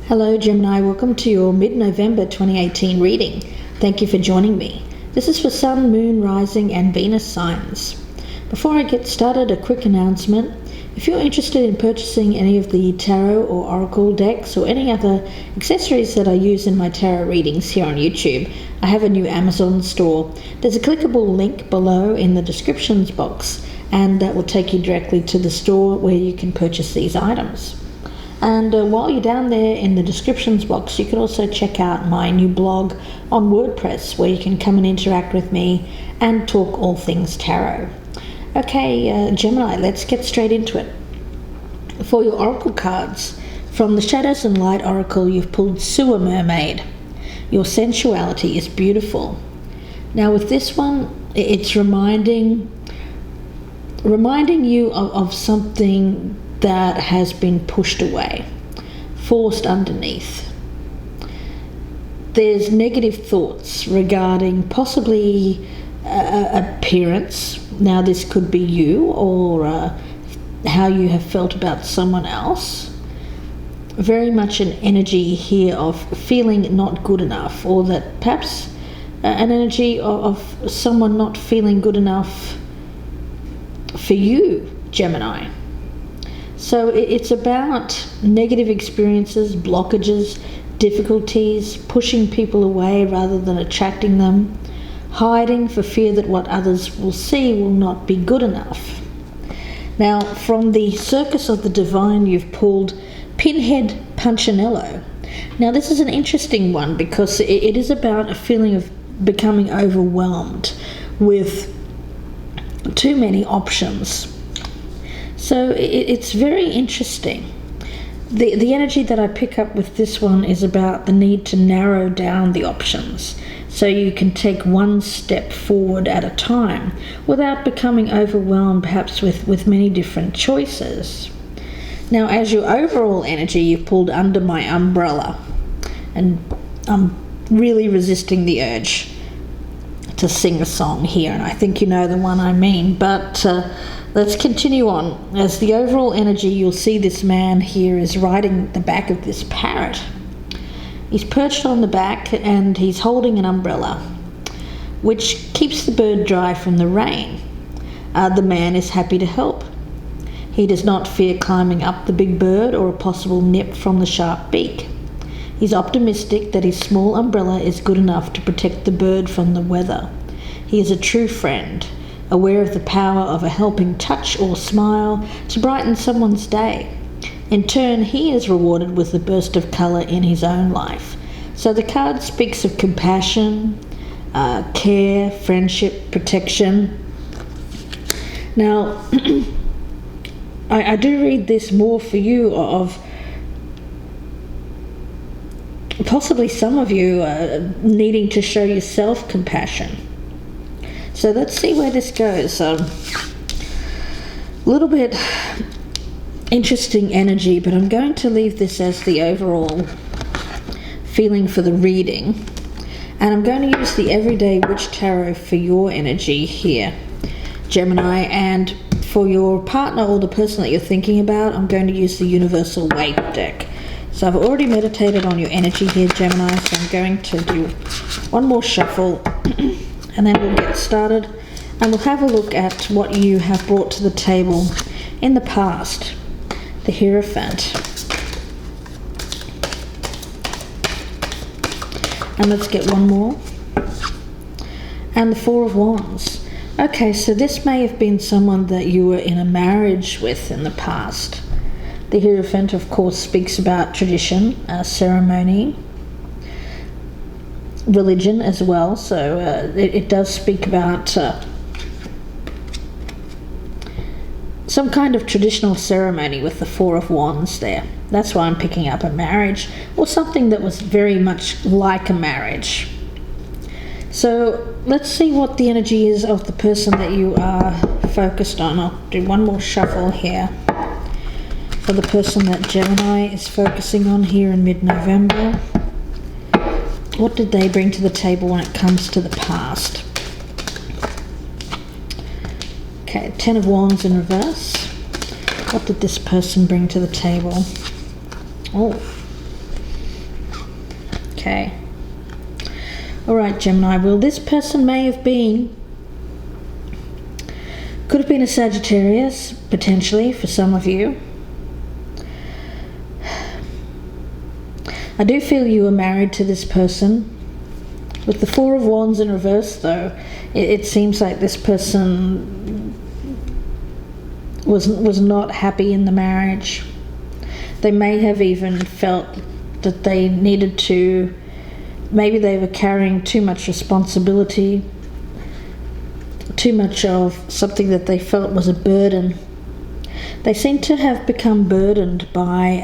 Hello Gemini, welcome to your mid-November 2018 reading. Thank you for joining me. This is for Sun, Moon, Rising and Venus signs. Before I get started, a quick announcement. If you're interested in purchasing any of the tarot or oracle decks or any other accessories that I use in my tarot readings here on YouTube, I have a new Amazon store. There's a clickable link below in the descriptions box and that will take you directly to the store where you can purchase these items. And while you're down there in the descriptions box, you can also check out my new blog on WordPress where you can come and interact with me and talk all things tarot. Okay, Gemini, let's get straight into it. For your oracle cards, from the Shadows and Light Oracle, you've pulled Sewer Mermaid. Your sensuality is beautiful. Now with this one, it's reminding you of something that has been pushed away, forced underneath. There's negative thoughts regarding possibly appearance. Now this could be you or how you have felt about someone else. Very much an energy here of feeling not good enough, or that perhaps an energy of someone not feeling good enough for you, Gemini. So it's about negative experiences, blockages, difficulties, pushing people away rather than attracting them, hiding for fear that what others will see will not be good enough. Now, from the Circus of the Divine, you've pulled Pinhead Punchinello. Now, this is an interesting one because it is about a feeling of becoming overwhelmed with too many options. So it's very interesting. The energy that I pick up with this one is about the need to narrow down the options so you can take one step forward at a time without becoming overwhelmed perhaps with many different choices. Now as your overall energy, you've pulled Under My Umbrella, and I'm really resisting the urge to sing a song here, and I think you know the one I mean, but let's continue on. As the overall energy, you'll see this man here is riding the back of this parrot. He's perched on the back and he's holding an umbrella, which keeps the bird dry from the rain. The man is happy to help. He does not fear climbing up the big bird or a possible nip from the sharp beak. He's optimistic that his small umbrella is good enough to protect the bird from the weather. He is a true friend, aware of the power of a helping touch or smile to brighten someone's day. In turn, he is rewarded with a burst of colour in his own life. So the card speaks of compassion, care, friendship, protection. Now, I do read this more for you of possibly some of you needing to show yourself compassion. So let's see where this goes. A little bit interesting energy, but I'm going to leave this as the overall feeling for the reading. And I'm going to use the Everyday Witch Tarot for your energy here, Gemini. And for your partner or the person that you're thinking about, I'm going to use the Universal Waite deck. So I've already meditated on your energy here, Gemini, so I'm going to do one more shuffle and then we'll get started and we'll have a look at what you have brought to the table in the past. The Hierophant. And let's get one more. And the Four of Wands. Okay, so this may have been someone that you were in a marriage with in the past. The Hierophant, of course, speaks about tradition, ceremony, religion as well. So it does speak about some kind of traditional ceremony with the Four of Wands there. That's why I'm picking up a marriage or something that was very much like a marriage. So let's see what the energy is of the person that you are focused on. I'll do one more shuffle here for the person that Gemini is focusing on here in mid-November. What did they bring to the table when it comes to the past? Okay, Ten of Wands in reverse. What did this person bring to the table? Oh, Okay. All right, Gemini. Well, this person may have been, could have been a Sagittarius, potentially, for some of you. I do feel you were married to this person. With the Four of Wands in reverse, though, it seems like this person was not happy in the marriage. They may have even felt that they needed to, maybe they were carrying too much responsibility, too much of something that they felt was a burden. They seem to have become burdened by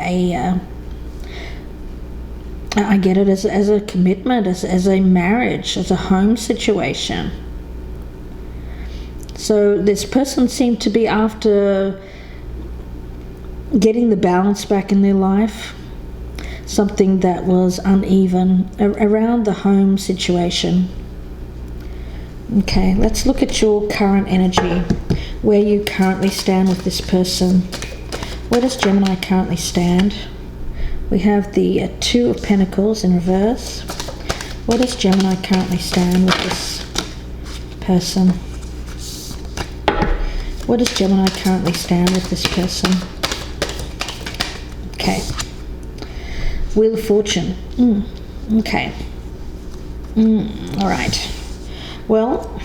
I get it as a commitment, as a marriage, as a home situation. So this person seemed to be after getting the balance back in their life, something that was uneven around the home situation. Okay, let's look at your current energy, where you currently stand with this person. Where does Gemini currently stand? We have the Two of Pentacles in reverse. Where does Gemini currently stand with this person? Where does Gemini currently stand with this person? Okay. Wheel of Fortune. Okay. All right. Well,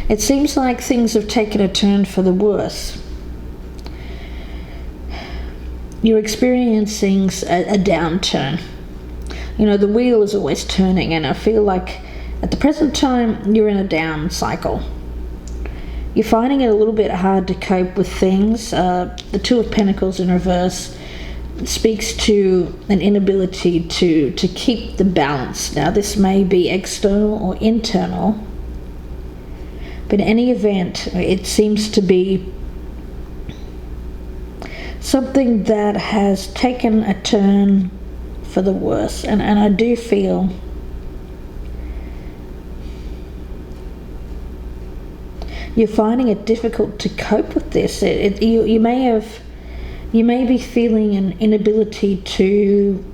it seems like things have taken a turn for the worse. You're experiencing a downturn. You know, the wheel is always turning, and I feel like at the present time you're in a down cycle. You're finding it a little bit hard to cope with things. The Two of Pentacles in reverse speaks to an inability to keep the balance. Now, this may be external or internal, but in any event, it seems to be something that has taken a turn for the worse, and I do feel you're finding it difficult to cope with this. You may be feeling an inability to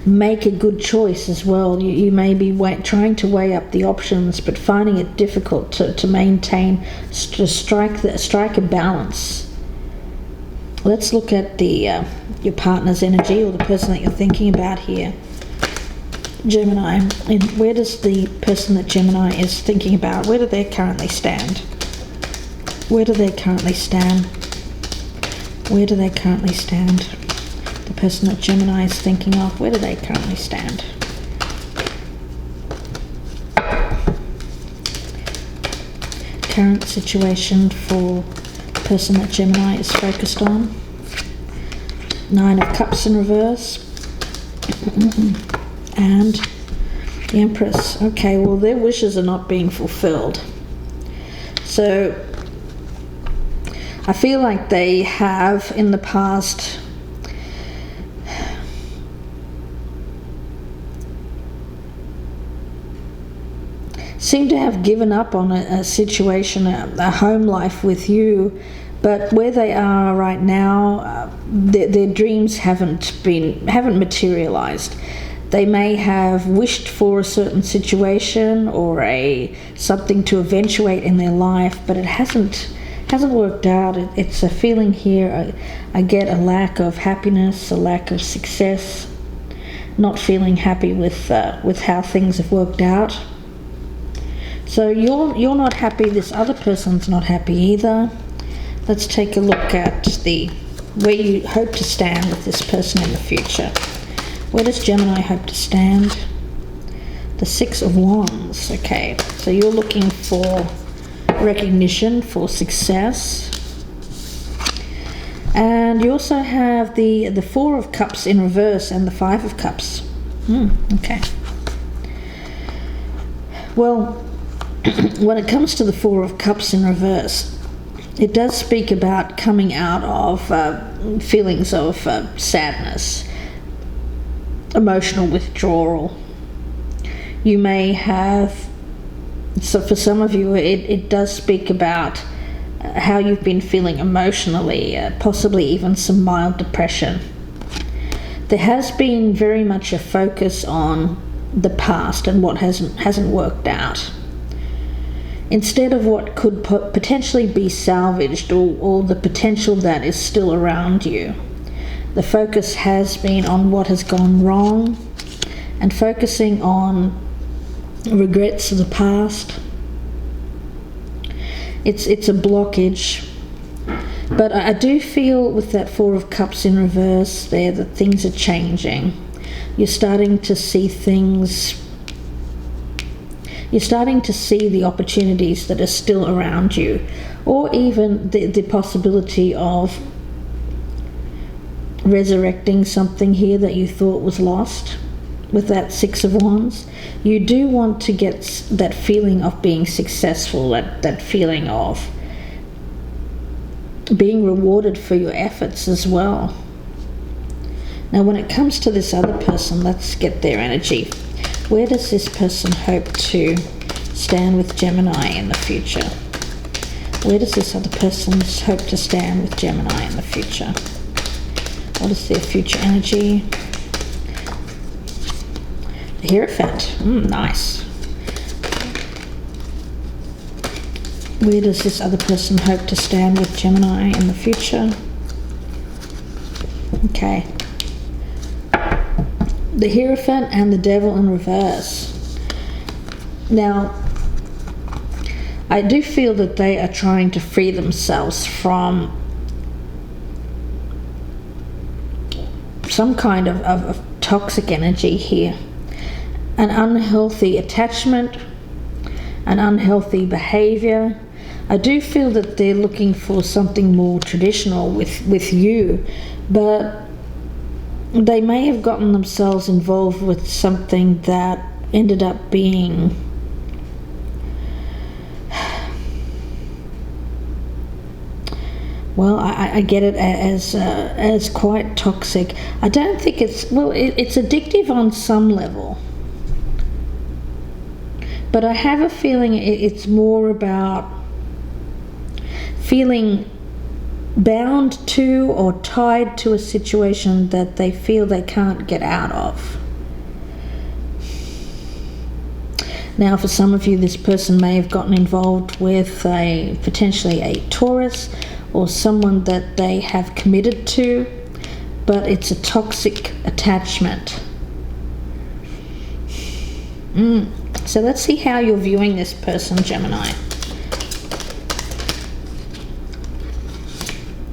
make a good choice as well. You may be trying to weigh up the options, but finding it difficult to maintain, to strike a balance. Let's look at your partner's energy, or the person that you're thinking about here, Gemini. And where does the person that Gemini is thinking about, where do they currently stand? Where do they currently stand? Where do they currently stand? The person that Gemini is thinking of, where do they currently stand? Current situation for the person that Gemini is focused on. Nine of Cups in reverse. And the Empress. Okay, well, their wishes are not being fulfilled. So I feel like they have in the past seem to have given up on a situation, a home life with you, but where they are right now, their dreams haven't materialized. They may have wished for a certain situation or something to eventuate in their life, but it hasn't worked out. It's a feeling here. I get a lack of happiness, a lack of success, not feeling happy with how things have worked out. So you're not happy. This other person's not happy either. Let's take a look at where you hope to stand with this person in the future. Where does Gemini hope to stand? The Six of Wands. Okay, so you're looking for recognition, for success. And you also have the Four of Cups in reverse and the Five of Cups. Okay. Well, when it comes to the Four of Cups in reverse, it does speak about coming out of feelings of sadness, emotional withdrawal. You may have, so for some of you, it does speak about how you've been feeling emotionally, possibly even some mild depression. There has been very much a focus on the past and what hasn't worked out, instead of what could potentially be salvaged, or the potential that is still around you. The focus has been on what has gone wrong and focusing on regrets of the past. It's a blockage. But I do feel with that Four of Cups in reverse there that things are changing. You're starting to see things. You're starting to see the opportunities that are still around you, or even the possibility of resurrecting something here that you thought was lost. With that Six of Wands, you do want to get that feeling of being successful, that feeling of being rewarded for your efforts as well. Now, when it comes to this other person, let's get their energy. Where does this person hope to stand with Gemini in the future? Where does this other person hope to stand with Gemini in the future? What is their future energy? The Hierophant. Nice. Where does this other person hope to stand with Gemini in the future? Okay. The Hierophant and the Devil in reverse. Now, I do feel that they are trying to free themselves from some kind of toxic energy here. An unhealthy attachment, an unhealthy behavior. I do feel that they're looking for something more traditional with you, but they may have gotten themselves involved with something that ended up being well, I get it as quite toxic. I don't think it's addictive on some level, but I have a feeling it's more about feeling bound to or tied to a situation that they feel they can't get out of. Now, for some of you, this person may have gotten involved with potentially a Taurus or someone that they have committed to, but it's a toxic attachment. So let's see how you're viewing this person, Gemini.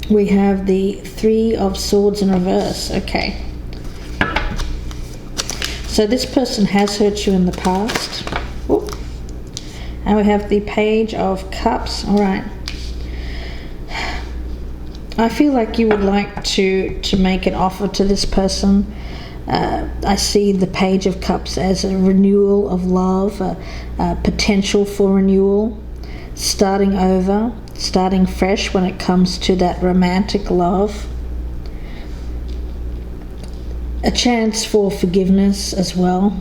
We have the Three of Swords in reverse. Okay. So this person has hurt you in the past. Ooh. And we have the Page of Cups. All right. I feel like you would like to make an offer to this person. I see the Page of Cups as a renewal of love, a potential for renewal, starting over, starting fresh when it comes to that romantic love. A chance for forgiveness as well,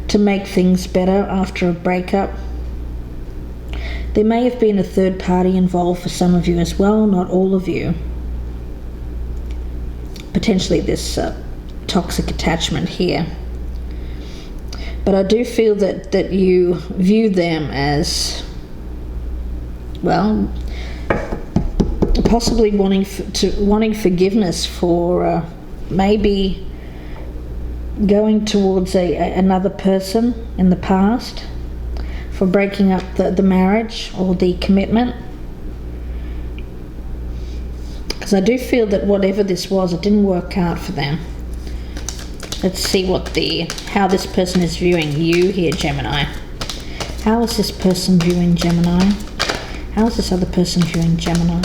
to make things better after a breakup. There may have been a third party involved for some of you as well, not all of you. Potentially this toxic attachment here. But I do feel that you view them as, well, possibly wanting forgiveness for maybe going towards another person in the past, for breaking up the marriage or the commitment. Because I do feel that whatever this was, it didn't work out for them. Let's see how this person is viewing you here, Gemini. How is this person viewing Gemini? How is this other person viewing Gemini?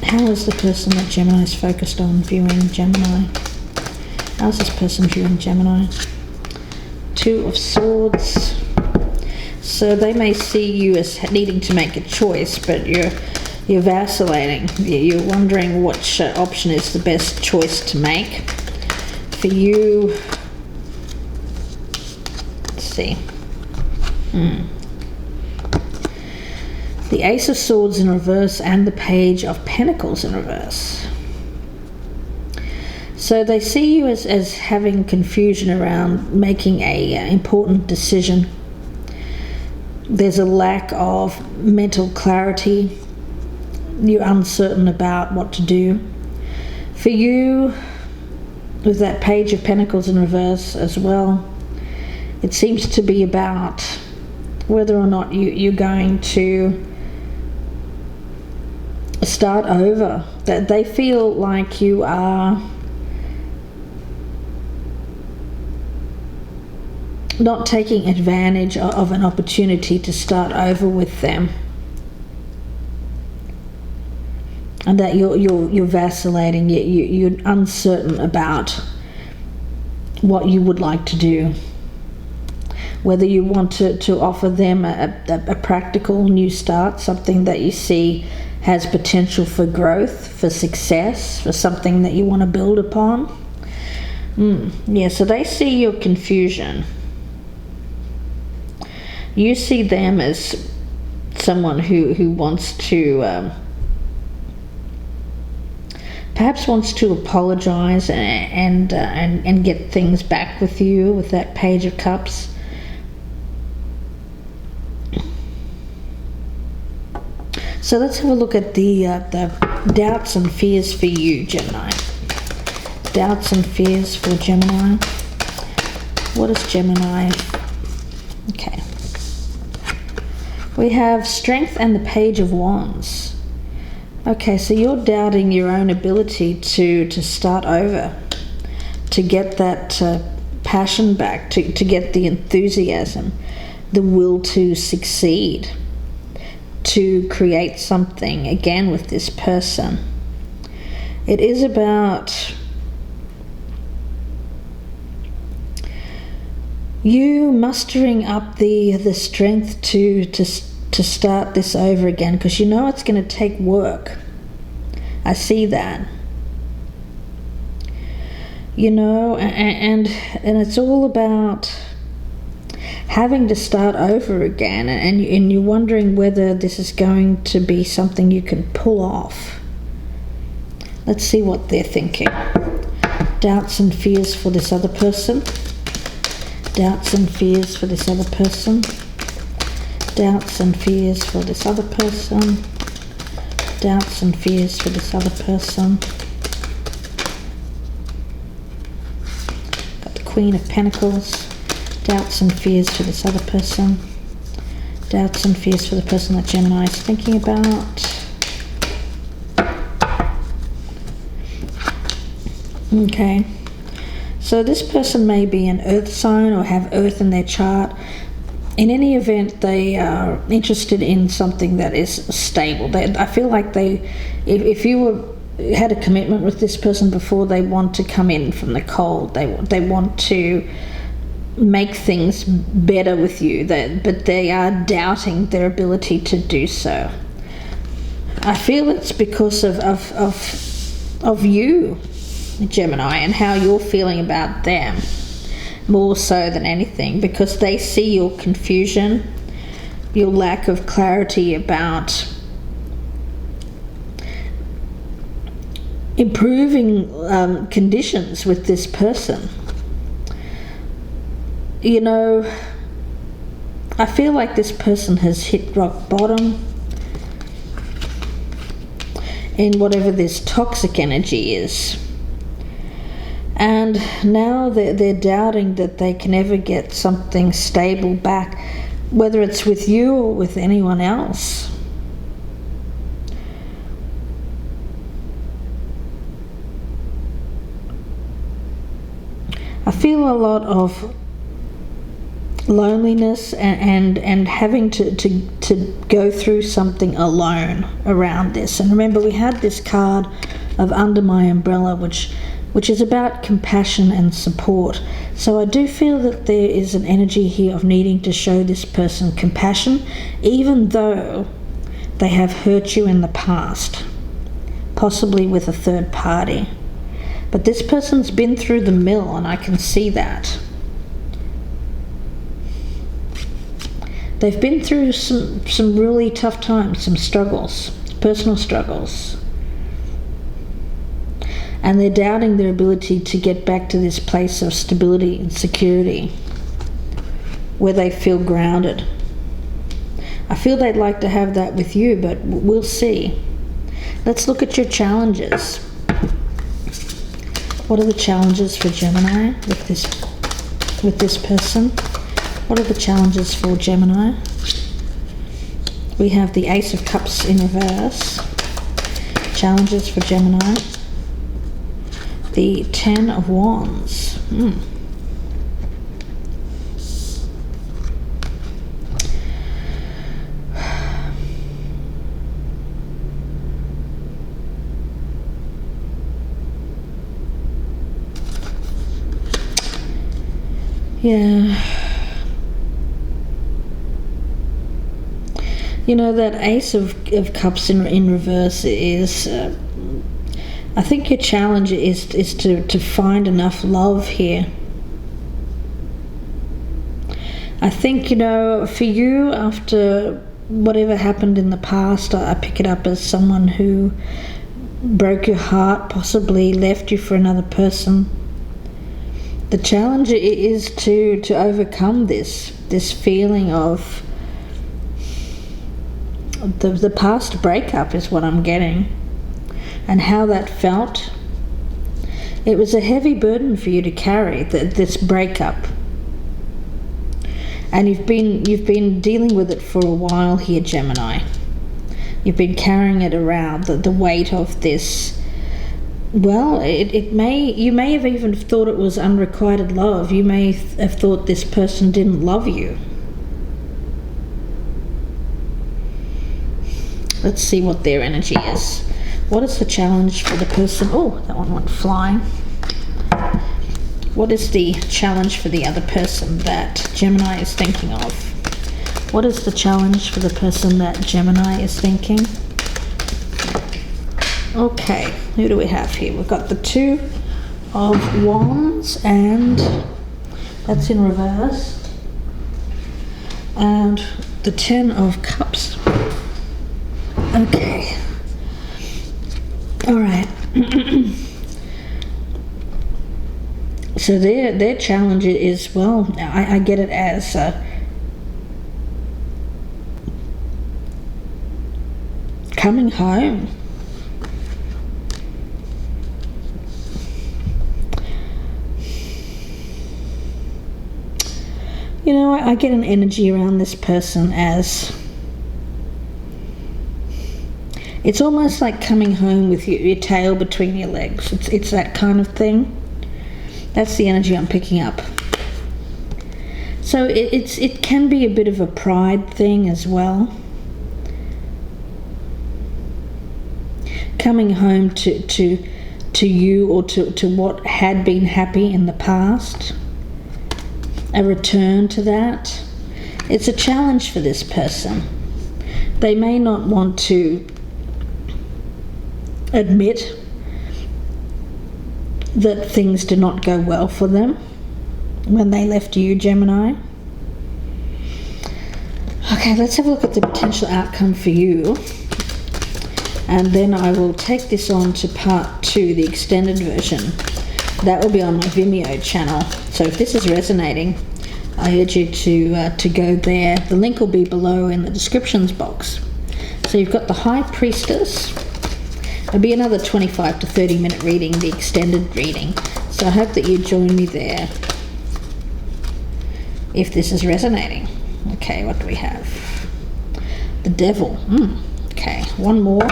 How is the person that Gemini is focused on viewing Gemini? How is this person viewing Gemini? Two of Swords. So they may see you as needing to make a choice, but you're vacillating. You're wondering which option is the best choice to make for you. Let's see. The Ace of Swords in reverse and the Page of Pentacles in reverse. So they see you as having confusion around making a important decision. There's a lack of mental clarity. You're uncertain about what to do. For you, with that Page of Pentacles in reverse as well, it seems to be about whether or not you're going to start over. That they feel like you are not taking advantage of an opportunity to start over with them, and that you're vacillating. You're uncertain about what you would like to do, whether you want to offer them a practical new start, something that you see has potential for growth, for success, for something that you want to build upon. Yeah, so they see your confusion. You see them as someone who wants to perhaps wants to apologize and get things back with you with that Page of Cups. So let's have a look at the doubts and fears for you, Gemini. Doubts and fears for Gemini. What is Gemini? Okay. We have Strength and the Page of Wands. Okay, so you're doubting your own ability to start over, to get that passion back, to get the enthusiasm, the will to succeed, to create something again with this person. It is about you mustering up the strength to start this over again, because you know it's going to take work. I see that. You know, and it's all about having to start over again, and you're wondering whether this is going to be something you can pull off. Let's see what they're thinking. Doubts and fears for this other person. Doubts and fears for this other person. Doubts and fears for this other person. Doubts and fears for this other person. Got the Queen of Pentacles. Doubts and fears for this other person. Doubts and fears for the person that Gemini is thinking about. Okay. So this person may be an earth sign or have earth in their chart. In any event, they are interested in something that is stable. I feel like if you had a commitment with this person before, they want to come in from the cold. They want to make things better with you, but they are doubting their ability to do so. I feel it's because of you, Gemini, and how you're feeling about them, more so than anything, because they see your confusion, your lack of clarity about improving conditions with this person. You know, I feel like this person has hit rock bottom in whatever this toxic energy is. And now they're doubting that they can ever get something stable back, whether it's with you or with anyone else. I feel a lot of loneliness and having to go through something alone around this. And remember, we had this card of Under My Umbrella, which is about compassion and support. So I do feel that there is an energy here of needing to show this person compassion, even though they have hurt you in the past, possibly with a third party. But this person's been through the mill, and I can see that. They've been through some really tough times, some struggles, personal struggles. and they're doubting their ability to get back to this place of stability and security where they feel grounded. I feel they'd like to have that with you, but we'll see. Let's look at your challenges. What are the challenges for Gemini with this person? What are the challenges for Gemini? We have the Ace of Cups in reverse. Challenges for Gemini. The Ten of Wands. Yeah. You know, that Ace of Cups in reverse is, I think your challenge is to find enough love here. I think, you know, for you, after whatever happened in the past, I pick it up as someone who broke your heart, possibly left you for another person. The challenge is to overcome this feeling of the past breakup is what I'm getting, and how that felt. It was a heavy burden for you to carry, this breakup, and you've been dealing with it for a while here, Gemini. You've been carrying it around, the weight of this. Well, you may have even thought it was unrequited love. You may have thought this person didn't love you. Let's see what their energy is. What is the challenge for the person? Oh, that one went flying. What is the challenge for the other person that Gemini is thinking of? What is the challenge for the person that Gemini is thinking? Okay, who do we have here? We've got the Two of Wands, and that's in reverse, and the Ten of Cups. Okay. All right. So their challenge is, well, I get it as coming home. You know, I get an energy around this person as it's almost like coming home with your tail between your legs. It's that kind of thing. That's the energy I'm picking up. So it can be a bit of a pride thing as well. Coming home to you, or to what had been happy in the past. A return to that. It's a challenge for this person. They may not want to admit that things did not go well for them when they left you, Gemini. Okay, let's have a look at the potential outcome for you, and then I will take this on to part 2, the extended version. That will be on my Vimeo channel. So if this is resonating, I urge you to go there. The link will be below in the descriptions box. So you've got the High Priestess. It'll be another 25 to 30 minute reading, the extended reading. So I hope that you join me there if this is resonating. Okay, what do we have? The Devil. Okay, one more.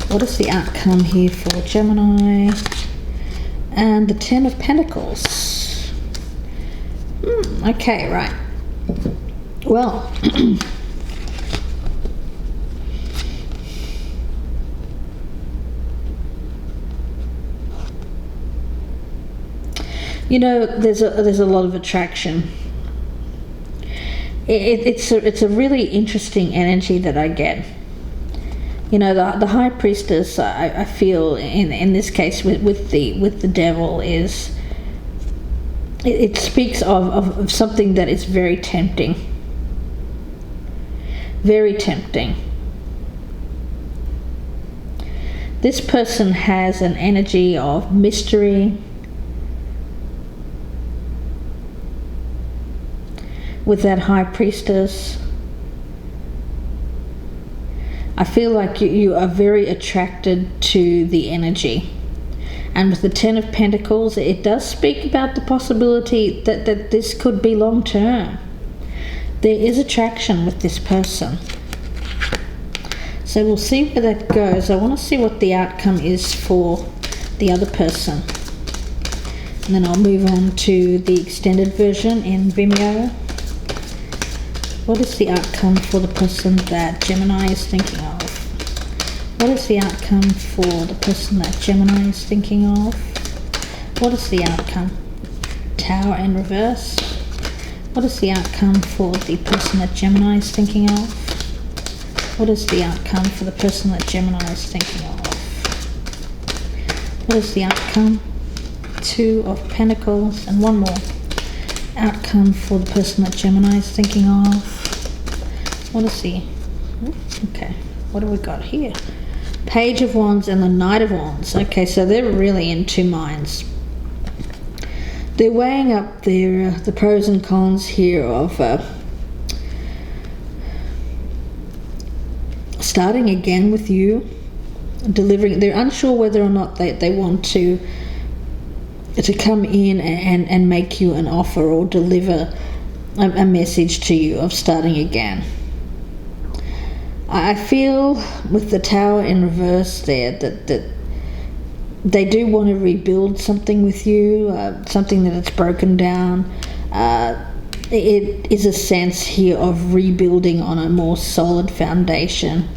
What is the outcome here for Gemini? And the Ten of Pentacles. Okay, right. Well, you know, there's a lot of attraction. It's a really interesting energy that I get. You know, the High Priestess, I feel in this case with the Devil is, it speaks of something that is very tempting. Very tempting. This person has an energy of mystery, with that High Priestess. I feel like you are very attracted to the energy. And with the Ten of Pentacles, it does speak about the possibility that this could be long term. There is attraction with this person. So we'll see where that goes. I want to see what the outcome is for the other person. And then I'll move on to the extended version in Vimeo. What is the outcome for the person that Gemini is thinking of? What is the outcome for the person that Gemini is thinking of? What is the outcome? Tower in reverse. What is the outcome for the person that Gemini is thinking of? What is the outcome for the person that Gemini is thinking of? What is the outcome? Two of Pentacles, and one more. Outcome for the person that Gemini is thinking of. What is the... Okay, what do we got here? Page of Wands and the Knight of Wands. Okay, so they're really in two minds. They're weighing up the pros and cons here of starting again with you, delivering. They're unsure whether or not they want to come in and make you an offer or deliver a message to you of starting again. I feel with the Tower in reverse there that they do want to rebuild something with you, something that it's broken down. It is a sense here of rebuilding on a more solid foundation.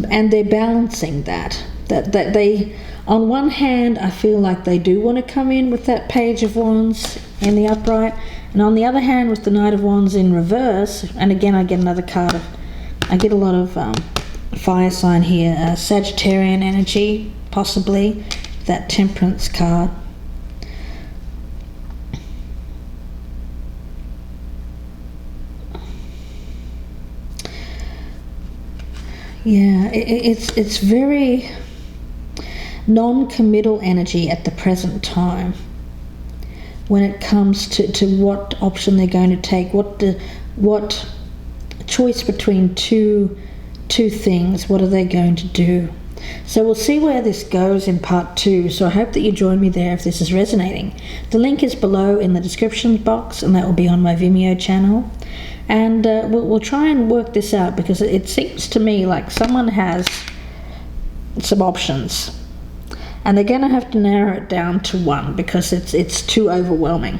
And they're balancing that they, on one hand, I feel like they do want to come in with that Page of Wands in the upright, and on the other hand, with the Knight of Wands in reverse, and again I get another card of, I get a lot of fire sign here, Sagittarian energy, possibly, that Temperance card. Yeah, it's very non-committal energy at the present time when it comes to what option they're going to take, what choice between two things, what are they going to do. So we'll see where this goes in part 2, so I hope that you join me there if this is resonating. The link is below in the description box, and that will be on my Vimeo channel. And we'll try and work this out, because it seems to me like someone has some options, and they're going to have to narrow it down to one because it's too overwhelming.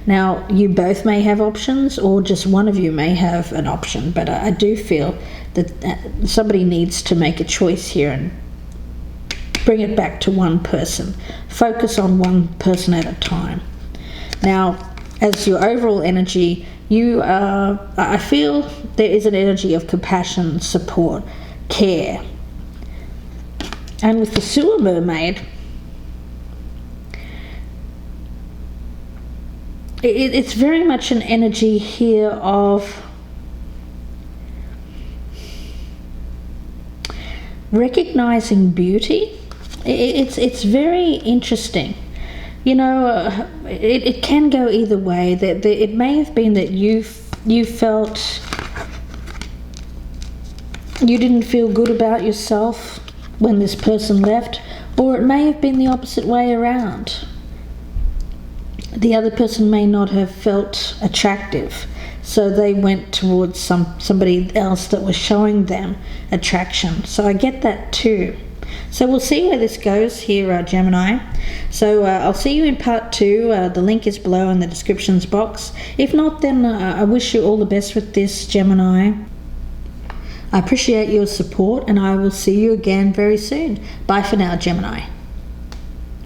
Now, you both may have options, or just one of you may have an option, but I do feel that somebody needs to make a choice here and bring it back to one person. Focus on one person at a time. Now, as your overall energy, I feel there is an energy of compassion, support, care. And with the Sewer Mermaid, it's very much an energy here of recognizing beauty. It's very interesting. You know, it can go either way. It may have been that you felt you didn't feel good about yourself when this person left, or it may have been the opposite way around. The other person may not have felt attractive, so they went towards somebody else that was showing them attraction. So I get that too. So we'll see where this goes here, Gemini. So I'll see you in part 2. The link is below in the descriptions box. If not, then I wish you all the best with this, Gemini. I appreciate your support, and I will see you again very soon. Bye for now, Gemini.